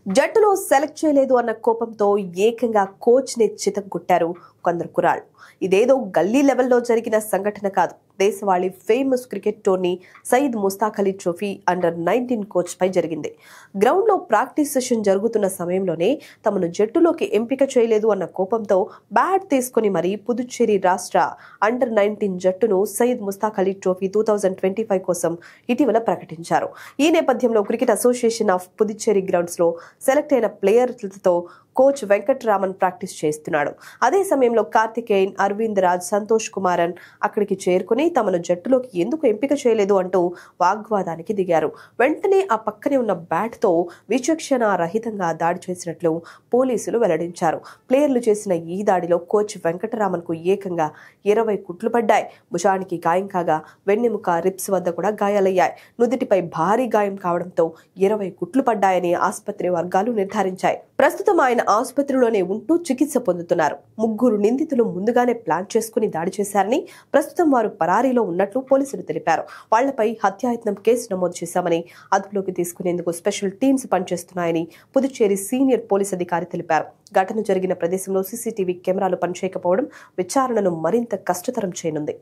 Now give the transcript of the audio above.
జట్టులో సెలెక్ట్ చేయలేదు అన్న కోపంతో ఏకంగా కోచ్ ని చితగ్గొట్టారు కొందరు కుర్రాళ్ళు. ఇదేదో గల్లీ లెవెల్లో జరిగిన సంఘటన కాదు. దేశవాళీ famous cricket tourney Syed Mushtaq Ali trophy under nineteen coach పై జరిగింది. గ్రౌండ్ లో ప్రాక్టీస్ సెషన్ జరుగుతున్న సమయంలోనే తమను జట్టులోకి ఎంపిక చేయలేదు అన్న కోపంతో బ్యాట్ తీసుకుని మరీ పుదుచ్చేరి రాష్ట్ర అండర్-19 జట్టును సయీద్ ముస్తాక్ అలీ ట్రోఫీ 2025 కోసం ఇటీవల ప్రకటించారు. ఈ నేపథ్యంలో cricket association of Puducherry grounds లో సెలెక్ట్ అయిన ప్లేయర్లతో కోచ్ వెంకట్రామన్ ప్రాక్టీస్ చేస్తున్నాడు. అదే సమయంలో కార్తికేయన్, అరవింద్ రాజ్, సంతోష్ కుమారన్ అక్కడికి చేరుకుని తమను జట్టులోకి ఎందుకు ఎంపిక చేయలేదు అంటూ వాగ్వాదానికి దిగారు. వెంటనే ఆ పక్కనే ఉన్న బ్యాట్ తో విచక్షణ రహితంగా దాడి చేసినట్లు పోలీసులు వెల్లడించారు. ప్లేయర్లు చేసిన ఈ దాడిలో కోచ్ వెంకటరామన్ కు ఏకంగా 20 కుట్లు పడ్డాయి. భుజానికి గాయం కాగా వెన్నెముక, రిప్స్ వద్ద కూడా గాయాలయ్యాయి. నుదిటిపై భారీ గాయం కావడంతో 20 కుట్లు పడ్డాయని ఆసుపత్రి వర్గాలు నిర్ధారించాయి. ప్రస్తుతం ఆయన ఆసుపత్రిలోనే ఉంటూ చికిత్స పొందుతున్నారు. ముగ్గురు నిందితులు ముందుగానే ప్లాన్ చేసుకుని దాడి చేశారని, ప్రస్తుతం వారు పరారీలో ఉన్నట్లు పోలీసులు తెలిపారు. వాళ్లపై హత్యాయత్నం కేసు నమోదు చేశామని, అదుపులోకి తీసుకునేందుకు స్పెషల్ టీమ్స్ పనిచేస్తున్నాయని పుదుచ్చేరి సీనియర్ పోలీస్ అధికారి తెలిపారు. ఘటన జరిగిన ప్రదేశంలో సీసీటీవీ కెమెరాలు పనిచేయకపోవడం విచారణను మరింత కష్టతరం చేయనుంది.